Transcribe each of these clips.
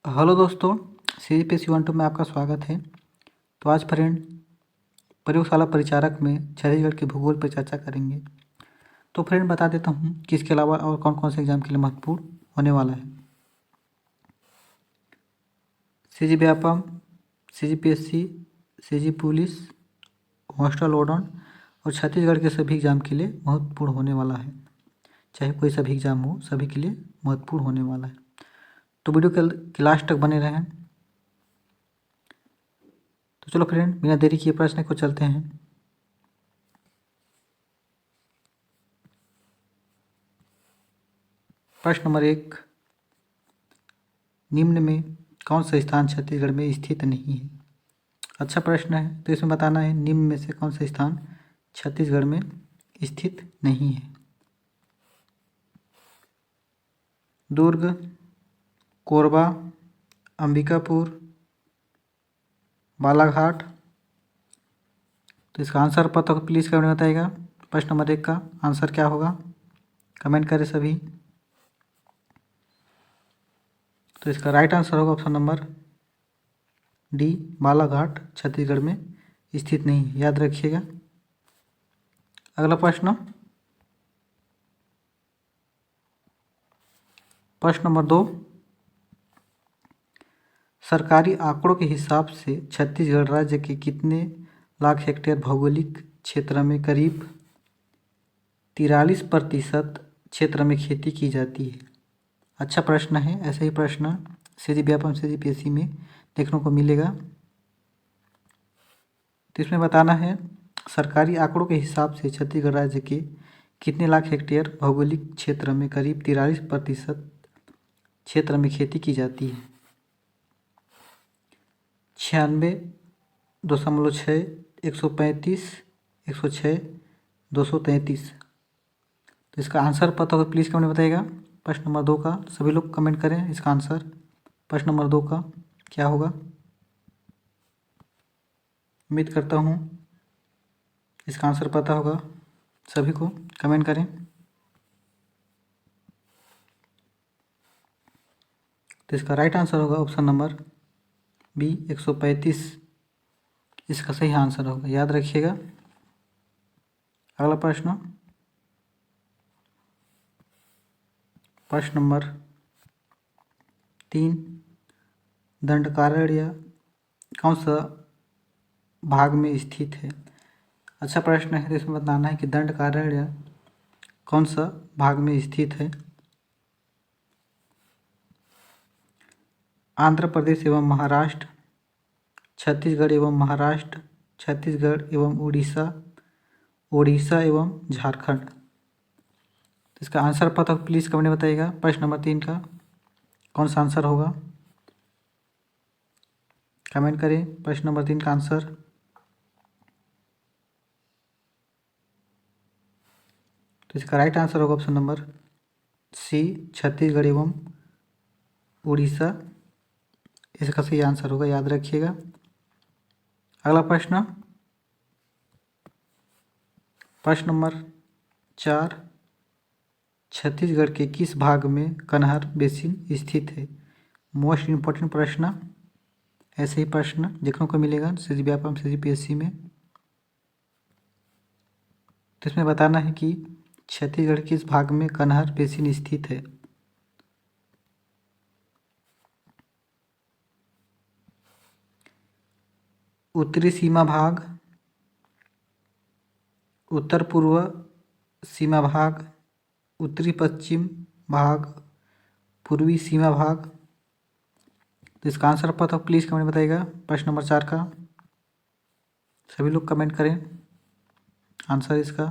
Hello दोस्तों, CGPSC 1-2 में आपका स्वागत है। तो आज फ्रेंड प्रयोगशाला परिचारक में छत्तीसगढ़ के भूगोल पर चर्चा करेंगे। तो फ्रेंड बता देता हूँ कि इसके अलावा और कौन कौन से एग्जाम के लिए महत्वपूर्ण होने वाला है। CG Vyapam, CGPSC, CG police, hostel warden और छत्तीसगढ़ के सभी एग्जाम के लिए महत्वपूर्ण होने वाला है। चाहे कोई सभी एग्जाम हो, सभी के लिए महत्वपूर्ण होने वाला है। तो वीडियो के लास्ट तक बने रहें। तो चलो फ्रेंड, बिना देरी किए प्रश्न को चलते हैं। प्रश्न नंबर 1, निम्न में कौन सा स्थान छत्तीसगढ़ में स्थित नहीं है। अच्छा प्रश्न है। तो इसमें बताना है निम्न में से कौन सा स्थान छत्तीसगढ़ में स्थित नहीं है। दुर्ग, कोरबा, अंबिकापुर, बालाघाट। तो इसका आंसर पता हो प्लीज़ कमेंट में बताइएगा। प्रश्न नंबर 1 का आंसर क्या होगा, कमेंट करें सभी। तो इसका राइट आंसर होगा option number D, Balaghat Chhattisgarh में स्थित नहीं है, याद रखिएगा। अगला प्रश्न, प्रश्न नंबर 2, सरकारी आंकड़ों के हिसाब से छत्तीसगढ़ राज्य के कितने लाख हेक्टेयर भौगोलिक क्षेत्र में करीब 43% क्षेत्र में खेती की जाती है। अच्छा प्रश्न है। ऐसे ही प्रश्न CG व्यापम CGPSC में देखने को मिलेगा। तो इसमें बताना है सरकारी आंकड़ों के हिसाब से छत्तीसगढ़ राज्य के कितने लाख हेक्टेयर भौगोलिक क्षेत्र में करीब 43% क्षेत्र में खेती की जाती है। 96.6, 135, 106, 233। तो इसका आंसर पता हो प्लीज़ कमेंट में बताइएगा। प्रश्न नंबर 2 का सभी लोग कमेंट करें इसका आंसर। प्रश्न नंबर 2 का क्या होगा, उम्मीद करता हूँ इसका आंसर पता होगा सभी को, कमेंट करें। तो इसका राइट आंसर होगा ऑप्शन नंबर बी, 135 इसका सही आंसर होगा, याद रखिएगा। अगला प्रश्न, प्रश्न नंबर 3, दंडकारण्य कौन सा भाग में स्थित है। अच्छा प्रश्न है। तो इसमें बताना है कि दंडकारण्य कौन सा भाग में स्थित है। आंध्र प्रदेश एवं महाराष्ट्र, छत्तीसगढ़ एवं महाराष्ट्र, छत्तीसगढ़ एवं उड़ीसा, उड़ीसा एवं झारखंड। तो इसका आंसर पता हो प्लीज़ कमेंट में बताइएगा। प्रश्न नंबर 3 का कौन सा आंसर होगा, कमेंट करें प्रश्न नंबर 3 का आंसर। तो इसका राइट आंसर होगा ऑप्शन नंबर सी, छत्तीसगढ़ एवं उड़ीसा इसका सही आंसर होगा, याद रखिएगा। अगला प्रश्न, प्रश्न नंबर 4, छत्तीसगढ़ के किस भाग में कन्हार बेसिन स्थित है। मोस्ट इम्पोर्टेंट प्रश्न। ऐसे ही प्रश्न देखने को मिलेगा CG व्यापम CGPSC में। तो इसमें बताना है कि छत्तीसगढ़ किस भाग में कन्हार बेसिन स्थित है। उत्तरी सीमा भाग, उत्तर पूर्व सीमा भाग, उत्तरी पश्चिम भाग, पूर्वी सीमा भाग। तो इसका आंसर पता हो प्लीज़ कमेंट बताइएगा। प्रश्न नंबर 4 का सभी लोग कमेंट करें आंसर इसका,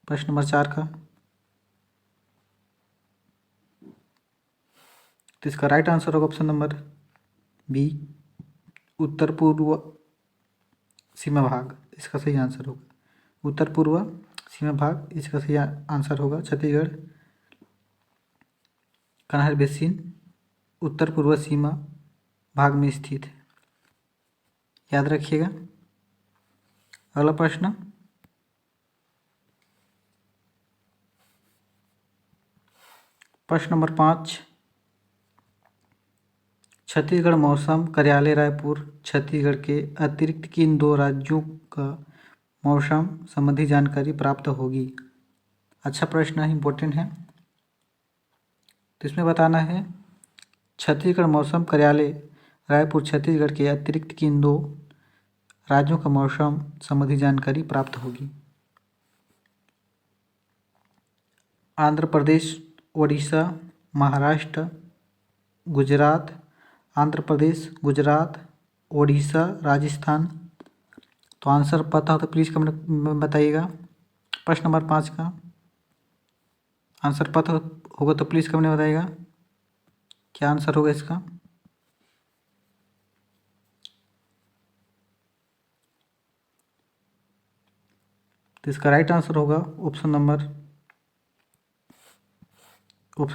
प्रश्न नंबर 4 का। तो इसका राइट आंसर होगा ऑप्शन नंबर बी, उत्तर पूर्व सीमा भाग इसका सही आंसर होगा। उत्तर पूर्व सीमा भाग इसका सही आंसर होगा। छत्तीसगढ़ कन्हार बेसिन उत्तर पूर्व सीमा भाग में स्थित है, याद रखिएगा। अगला प्रश्न, प्रश्न नंबर 5, छत्तीसगढ़ मौसम कार्यालय रायपुर छत्तीसगढ़ के अतिरिक्त किन दो राज्यों का मौसम संबंधी जानकारी प्राप्त होगी? अच्छा प्रश्न है, इम्पोर्टेंट है। तो इसमें बताना है छत्तीसगढ़ मौसम कार्यालय रायपुर छत्तीसगढ़ के अतिरिक्त किन दो राज्यों का मौसम संबंधी जानकारी प्राप्त होगी? आंध्र प्रदेश, उड़ीसा, महाराष्ट्र, गुजरात। आंध्र प्रदेश, गुजरात, उड़ीसा, राजस्थान। तो आंसर पता हो तो प्लीज़ कमेंट में बताइएगा। प्रश्न नंबर 5 का आंसर पता होगा तो प्लीज़ कमेंट में बताइएगा क्या आंसर होगा इसका। तो इसका राइट आंसर होगा option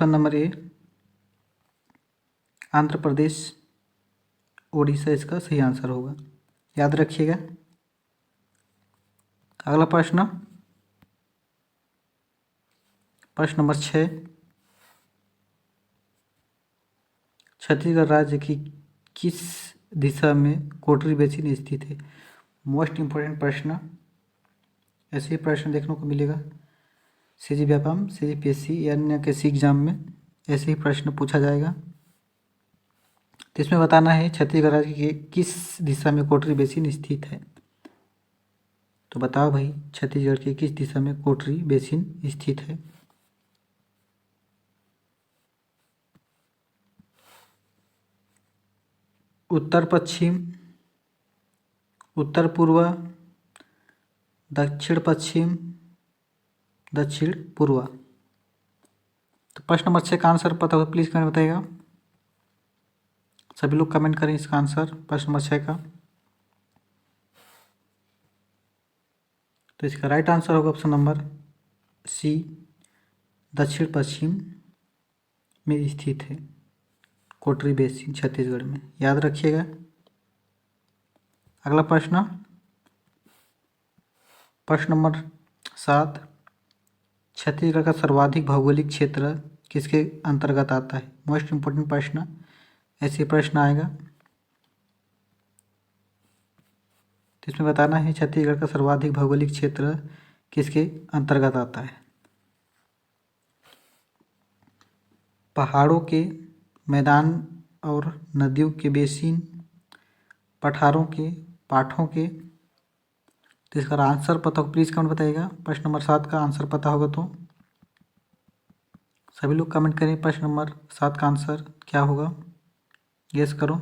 number A, Andhra Pradesh, Orissa इसका सही आंसर होगा, याद रखिएगा। अगला प्रश्न नंबर 6, छत्तीसगढ़ राज्य की किस दिशा में कोटरी बेसिन स्थित है? मोस्ट इम्पोर्टेंट प्रश्न, ऐसे ही प्रश्न देखने को मिलेगा सीजी व्यापम, CGPSC या अन्य किसी एग्जाम में ऐसे ही प्रश्न पूछा जाएगा। तो इसमें बताना है छत्तीसगढ़ राज्य की किस दिशा में कोटरी बेसिन स्थित है। तो बताओ भाई, छत्तीसगढ़ की किस दिशा में कोटरी बेसिन स्थित है? उत्तर पश्चिम, उत्तर पूर्व, दक्षिण पश्चिम, दक्षिण पूर्व। तो प्रश्न नंबर 6 का आंसर पता हो तो प्लीज़ कमेंट बताइएगा। सभी लोग कमेंट करें इसका आंसर प्रश्न नंबर 6 का। तो इसका राइट आंसर होगा ऑप्शन नंबर सी, दक्षिण पश्चिम में स्थित है कोटरी बेसिन छत्तीसगढ़ में, याद रखिएगा। अगला प्रश्न नंबर 7, छत्तीसगढ़ का सर्वाधिक भौगोलिक क्षेत्र किसके अंतर्गत आता है? मोस्ट इम्पोर्टेंट प्रश्न, ऐसे प्रश्न आएगा। तो इसमें बताना है छत्तीसगढ़ का सर्वाधिक भौगोलिक क्षेत्र किसके अंतर्गत आता है? पहाड़ों के, मैदान और नदियों के बेसिन, पठारों के, पाठों के। तो इसका आंसर पता हो प्लीज़ कमेंट बताइएगा। प्रश्न नंबर 7 का आंसर पता होगा तो सभी लोग कमेंट करें प्रश्न नंबर 7 का आंसर क्या होगा, गेस करो।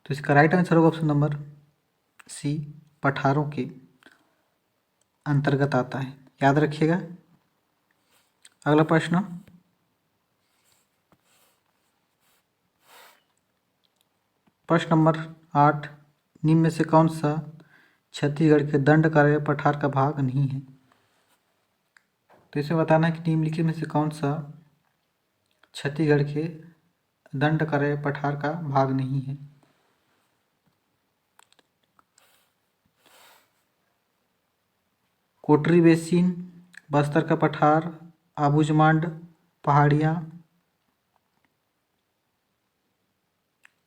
तो इसका राइट आंसर होगा ऑप्शन नंबर सी, पठारों के अंतर्गत आता है, याद रखिएगा। अगला प्रश्न नंबर 8, निम्न में से कौन सा छत्तीसगढ़ के दंड कार्य पठार का भाग नहीं है? तो इसमें बताना है कि निम्नलिखित में से कौन सा छत्तीसगढ़ के दंड कार्य पठार का भाग नहीं है? कोटरी बेसिन, बस्तर का पठार, आबूजमांड पहाड़ियाँ,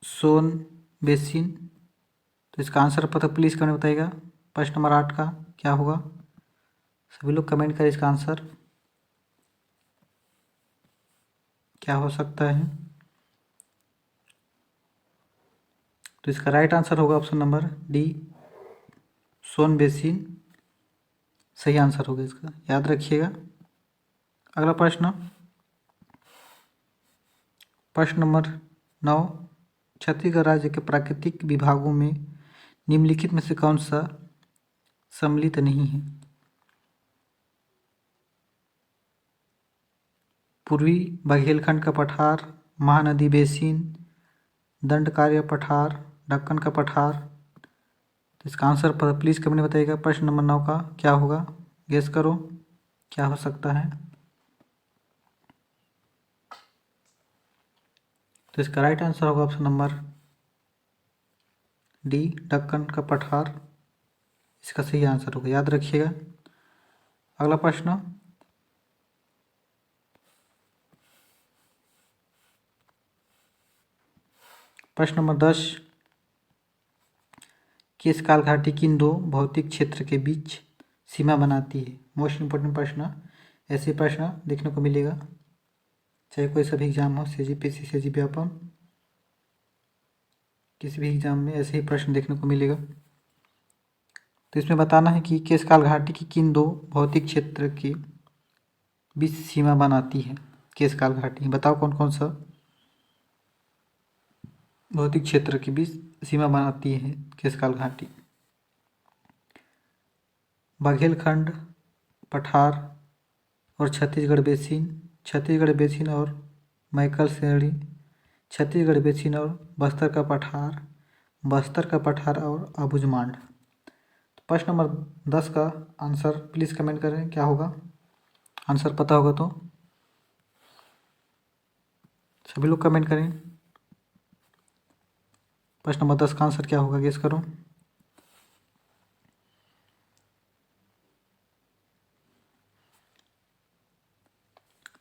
सोन बेसिन। तो इसका आंसर पता प्लीज़ कमेंट बताइएगा। प्रश्न नंबर 8 का क्या होगा, सभी लोग कमेंट करें इसका आंसर क्या हो सकता है। तो इसका राइट आंसर होगा ऑप्शन नंबर डी, सोन बेसिन सही आंसर होगा इसका, याद रखिएगा। अगला प्रश्न नंबर 9, छत्तीसगढ़ राज्य के प्राकृतिक विभागों में निम्नलिखित में से कौन सा सम्मिलित नहीं है? पूर्वी बघेलखंड का पठार, महानदी बेसिन, दंडकारण्य पठार, दक्कन का पठार। तो इसका आंसर प्लीज़ कमेंट में बताइएगा। प्रश्न नंबर 9 का क्या होगा, गेस करो क्या हो सकता है। तो इसका राइट आंसर होगा ऑप्शन नंबर डी, दक्कन का पठार इसका सही आंसर होगा, याद रखिएगा। अगला प्रश्न प्रश्न नंबर 10, किस काल घाटी किन दो भौतिक क्षेत्र के बीच सीमा बनाती है? मोस्ट इम्पोर्टेंट प्रश्न, ऐसे प्रश्न देखने को मिलेगा चाहे कोई सभी एग्जाम हो, CGPC, CGPAPM, किसी भी एग्जाम में ऐसे ही प्रश्न देखने को मिलेगा। तो इसमें बताना है कि किस काल घाटी की किन दो भौतिक क्षेत्र के बीच सीमा बनाती है। किस काल घाटी बताओ कौन कौन सा भौतिक क्षेत्र के बीच सीमा बनाती है किस काल घाटी? बघेलखंड, पठार और छत्तीसगढ़ बेसिन, छत्तीसगढ़ बेसिन और मैकल श्रेणी, छत्तीसगढ़ बेसिन और बस्तर का पठार, बस्तर का पठार और अबुझमाड़। प्रश्न नंबर 10 का आंसर प्लीज़ कमेंट करें, क्या होगा? आंसर पता होगा तो सभी लोग कमेंट करें। प्रश्न नंबर 10 का आंसर क्या होगा, गेस करो।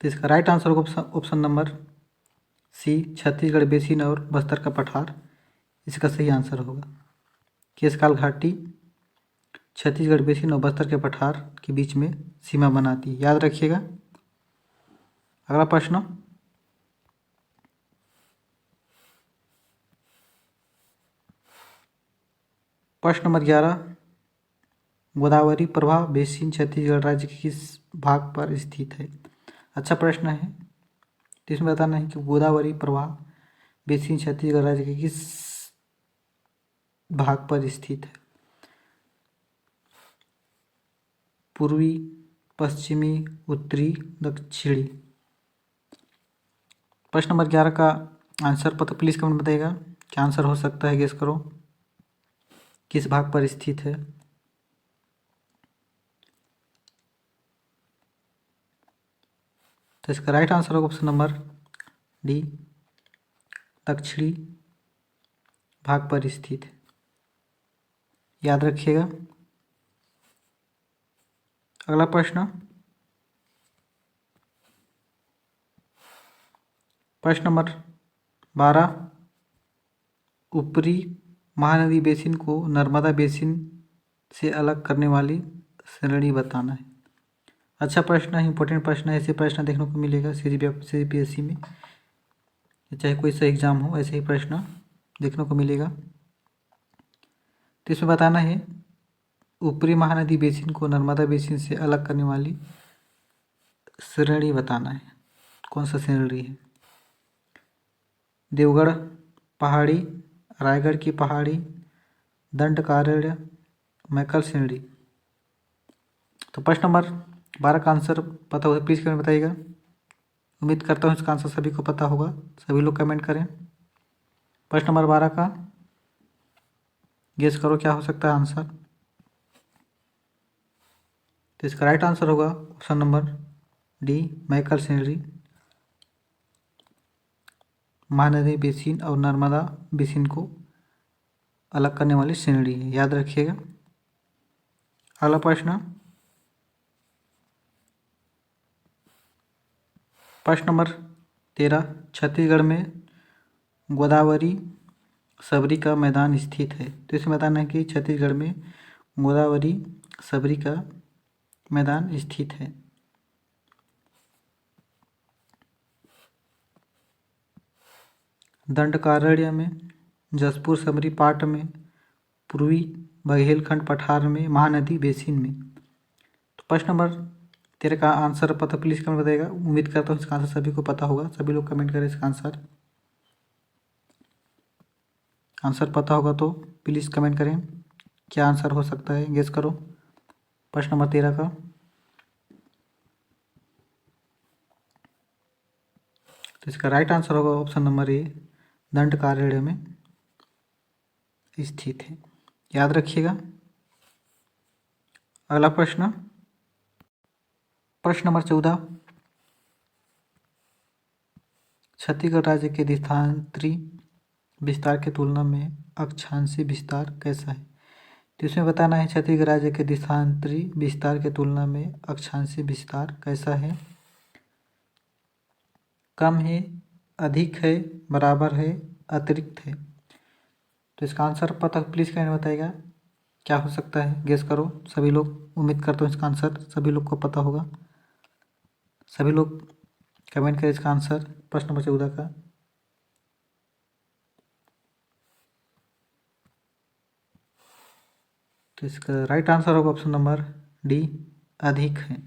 तो इसका राइट आंसर होगा option number C, Chhattisgarh basin और बस्तर का पठार इसका सही आंसर होगा। केशकाल घाटी छत्तीसगढ़ बेसिन और बस्तर के पठार के बीच में सीमा बनाती है, याद रखिएगा। अगला प्रश्न, प्रश्न नंबर 11, गोदावरी प्रवाह बेसिन छत्तीसगढ़ राज्य के किस भाग पर स्थित है? अच्छा प्रश्न है। तो इसमें बताना है कि गोदावरी प्रवाह बेसिन छत्तीसगढ़ राज्य के किस भाग पर स्थित है? पूर्वी, पश्चिमी, उत्तरी, दक्षिणी। प्रश्न नंबर 11 का आंसर पता प्लीज़ कमेंट बताइएगा, क्या आंसर हो सकता है, गेस करो। किस भाग पर स्थित है? तो इसका राइट आंसर होगा ऑप्शन नंबर डी, दक्षिणी भाग पर स्थित है, याद रखिएगा। अगला प्रश्न, प्रश्न नंबर 12, ऊपरी महानदी बेसिन को नर्मदा बेसिन से अलग करने वाली श्रेणी बताना है। अच्छा प्रश्न है, इंपॉर्टेंट प्रश्न है। ऐसे प्रश्न देखने को मिलेगा CGPSC में, चाहे कोई सा एग्जाम हो, ऐसे ही प्रश्न देखने को मिलेगा। तो इसमें बताना है ऊपरी महानदी बेसिन को नर्मदा बेसिन से अलग करने वाली श्रेणी बताना है, कौन सा श्रेणी है? देवगढ़ पहाड़ी, रायगढ़ की पहाड़ी, दंडकारण्य, मैकल श्रेणी। तो प्रश्न नंबर 12 का आंसर पता होगा प्लीज़ कमेंट बताइएगा। उम्मीद करता हूँ इसका आंसर सभी को पता होगा, सभी लोग कमेंट करें। प्रश्न नंबर 12 का गेस करो क्या हो सकता है आंसर। तो इसका राइट आंसर होगा ऑप्शन नंबर डी, मैकल श्रेणी, महानदी बेसिन और नर्मदा बेसिन को अलग करने वाली श्रेणी है, याद रखिएगा। अगला प्रश्न, प्रश्न नंबर 13, छत्तीसगढ़ में गोदावरी सबरी का मैदान स्थित है। तो इसमें बताना है कि छत्तीसगढ़ में गोदावरी सबरी का मैदान स्थित है। दंडकारण्य में, जसपुर सबरी पाट में, पूर्वी बघेलखंड पठार में, महानदी बेसिन में। तो प्रश्न नंबर 13 का आंसर पता प्लीज़ कमेंट बताइएगा। उम्मीद करता हूँ इसका आंसर सभी को पता होगा, सभी लोग कमेंट करें इसका आंसर। आंसर पता होगा तो प्लीज़ कमेंट करें, क्या आंसर हो सकता है, गेस करो। प्रश्न नंबर 13 का तो इसका राइट आंसर होगा ऑप्शन नंबर ए, दंडकारण्य में स्थित है, याद रखिएगा। अगला प्रश्न, प्रश्न नंबर 14, छत्तीसगढ़ राज्य के देशांतरी विस्तार की तुलना में अक्षांशीय विस्तार कैसा है? तो इसमें बताना है छत्तीसगढ़ राज्य के देशांतरी विस्तार की तुलना में अक्षांशीय विस्तार कैसा है? कम है, अधिक है, बराबर है, अतिरिक्त है। तो इसका आंसर पता प्लीज़ कमेंट में बताइएगा क्या हो सकता है, गेस करो सभी लोग। उम्मीद करता हूँ इसका आंसर सभी लोग को पता होगा। सभी लोग कमेंट करें इसका आंसर प्रश्न नंबर 14 का। तो इसका राइट आंसर होगा ऑप्शन नंबर डी, अधिक है।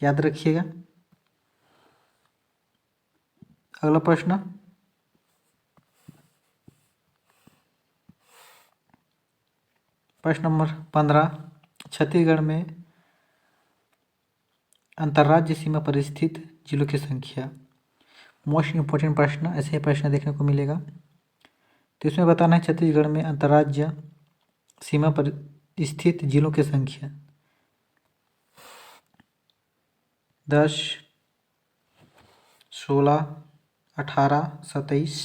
याद रखिएगा। अगला प्रश्न, प्रश्न नंबर 15, छत्तीसगढ़ में अंतर्राज्य सीमा पर स्थित जिलों की संख्या। मोस्ट इम्पोर्टेंट प्रश्न, ऐसे ही प्रश्न देखने को मिलेगा। तो इसमें बताना है छत्तीसगढ़ में अंतर्राज्य सीमा पर स्थित जिलों की संख्या 10, 16, 18, 27।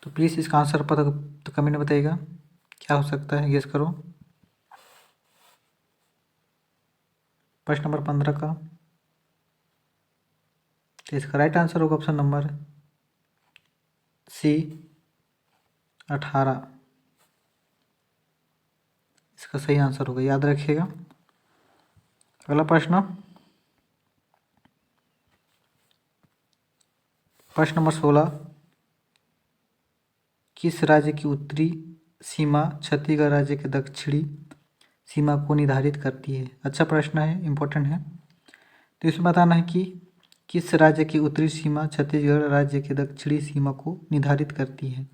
तो प्लीज़ इसका आंसर पता तो कमेंट में बताइएगा क्या हो सकता है, गेस करो। प्रश्न नंबर 15 का तो इसका राइट आंसर होगा ऑप्शन नंबर सी, 18। इसका सही आंसर होगा, याद रखिएगा। अगला प्रश्न, प्रश्न नंबर 16, किस राज्य की उत्तरी सीमा छत्तीसगढ़ राज्य के दक्षिणी सीमा को निर्धारित करती है। अच्छा प्रश्न है, इम्पोर्टेंट है। तो इसमें बताना है कि किस राज्य की उत्तरी सीमा छत्तीसगढ़ राज्य के दक्षिणी सीमा को निर्धारित करती है।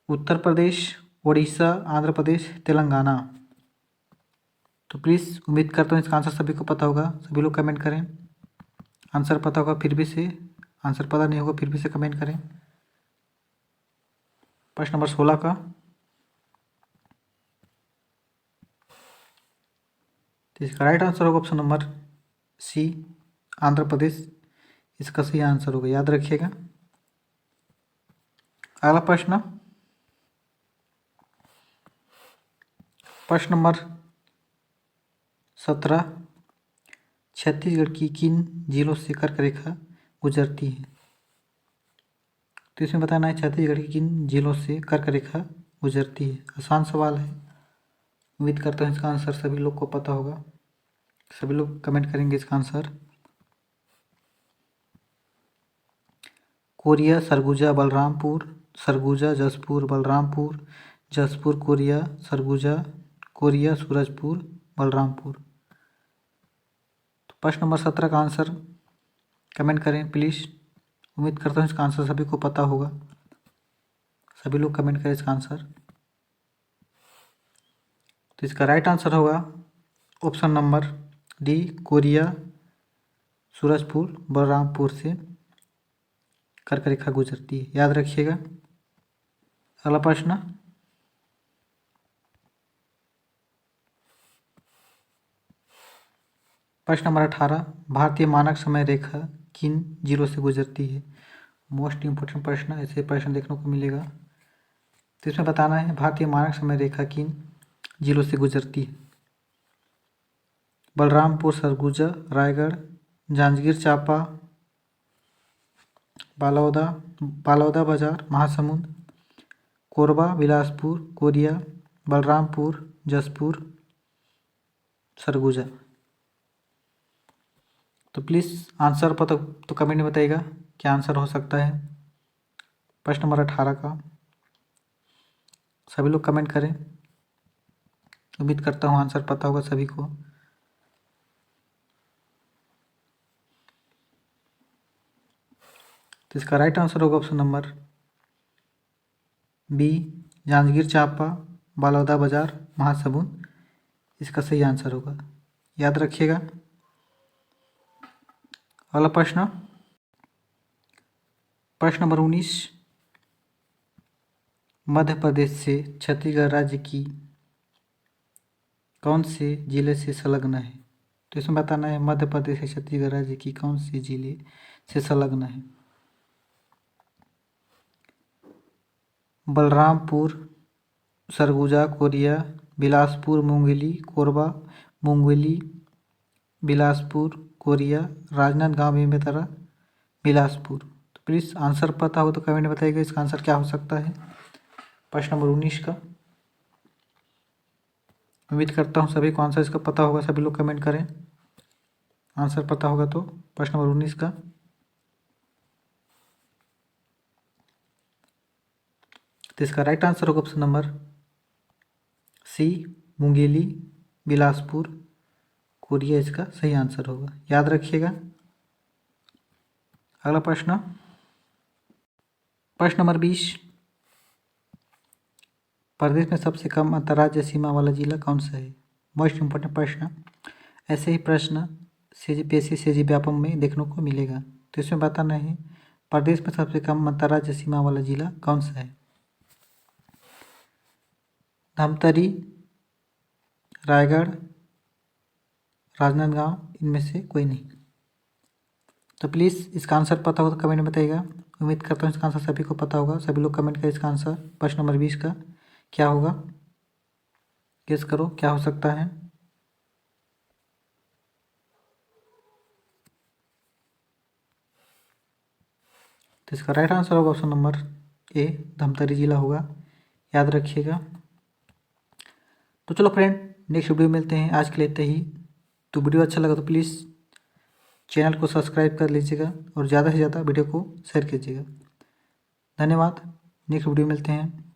उत्तर प्रदेश, उड़ीसा, आंध्र प्रदेश, तेलंगाना। तो प्लीज़ उम्मीद करता हूँ इसका आंसर सभी को पता होगा। सभी लोग कमेंट करें। आंसर पता होगा फिर भी से, आंसर पता नहीं होगा फिर भी से कमेंट करें। प्रश्न नंबर 16 का तो इसका राइट आंसर होगा ऑप्शन नंबर सी, आंध्र प्रदेश। इसका सही आंसर होगा, याद रखिएगा। अगला प्रश्न, प्रश्न नंबर 17, छत्तीसगढ़ की किन जिलों से कर्क रेखा गुजरती है। तो इसमें बताना है छत्तीसगढ़ की किन जिलों से कर्क रेखा गुजरती है। आसान सवाल है, उम्मीद करता हूँ इसका आंसर सभी लोग को पता होगा। सभी लोग कमेंट करेंगे इसका आंसर। कोरिया, सरगुजा, बलरामपुर, सरगुजा, जसपुर, बलरामपुर, जसपुर, कोरिया, सरगुजा, कोरिया, सूरजपुर, बलरामपुर। तो प्रश्न नंबर 17 का आंसर कमेंट करें प्लीज़। उम्मीद करता हूँ इसका आंसर सभी को पता होगा। सभी लोग कमेंट करें इसका आंसर। तो इसका राइट आंसर होगा option number D, Korea, Surajpur, Balrampur से कर्क रेखा गुजरती है, याद रखिएगा। अगला प्रश्न, प्रश्न नंबर 18, भारतीय मानक समय रेखा किन जिलों से गुजरती है। मोस्ट इम्पोर्टेंट प्रश्न, ऐसे प्रश्न देखने को मिलेगा। तो इसमें बताना है भारतीय मानक समय रेखा किन जिलों से गुजरती है। बलरामपुर, सरगुजा, रायगढ़, जांजगीर चांपा, बालौदा बाजार, महासमुंद, कोरबा, बिलासपुर, कोरिया, बलरामपुर, जसपुर, सरगुजा। तो प्लीज़ आंसर पता तो कमेंट में बताइएगा क्या आंसर हो सकता है प्रश्न नंबर 18 का। सभी लोग कमेंट करें। उम्मीद करता हूँ आंसर पता होगा सभी को। तो इसका राइट आंसर होगा option number B, Janjgir Champa, Baloda Bazar, Mahasamund. इसका सही आंसर होगा, याद रखिएगा। अगला प्रश्न, प्रश्न नंबर 19, मध्य प्रदेश से छत्तीसगढ़ राज्य की कौन से जिले से संलग्न है। तो इसमें बताना है मध्य प्रदेश से छत्तीसगढ़ राज्य की कौन से जिले से संलग्न है। Balrampur, Surguja, Korea, Bilaspur, Mungeli, Korba, Mungeli, Bilaspur, Korea, Rajnandgaon, Bemetara, Bilaspur. तो प्लीज़ आंसर पता हो तो कमेंट में बताइएगा इसका आंसर क्या हो सकता है। प्रश्न नंबर 19 का। उम्मीद करता हूँ सभी को आंसर इसका पता होगा, सभी लोग कमेंट करें आंसर पता होगा तो। प्रश्न नंबर 19 का तो इसका राइट आंसर होगा option number C, Mungeli, Bilaspur, Koriya इसका सही आंसर होगा, याद रखिएगा। अगला प्रश्न, प्रश्न नंबर 20, प्रदेश में सबसे कम अंतर्राज्यीय सीमा वाला जिला कौन सा है? मोस्ट इम्पोर्टेंट प्रश्न। ऐसे ही प्रश्न CGPSC CG व्यापम में देखने को मिलेगा, तो इसमें बताना है प्रदेश में सबसे कम अंतर्राज्यीय सीमा वाला जिला कौन सा है? धमतरी, रायगढ़, राजनांदगांव, इनमें से कोई नहीं। तो प्लीज़ इसका आंसर पता हो तो कमेंट में बताइएगा। उम्मीद करता हूँ इसका आंसर सभी को पता होगा, सभी लोग कमेंट करें इसका आंसर प्रश्न नंबर 20 का क्या होगा, गेस करो क्या हो सकता है। तो इसका राइट आंसर होगा ऑप्शन नंबर ए, धमतरी जिला होगा, याद रखिएगा। तो चलो फ्रेंड, नेक्स्ट वीडियो मिलते हैं, आज के लिए इतना ही। तो वीडियो अच्छा लगा तो प्लीज़ चैनल को सब्सक्राइब कर लीजिएगा और ज़्यादा से ज़्यादा वीडियो को शेयर कीजिएगा। धन्यवाद, नेक्स्ट वीडियो मिलते हैं।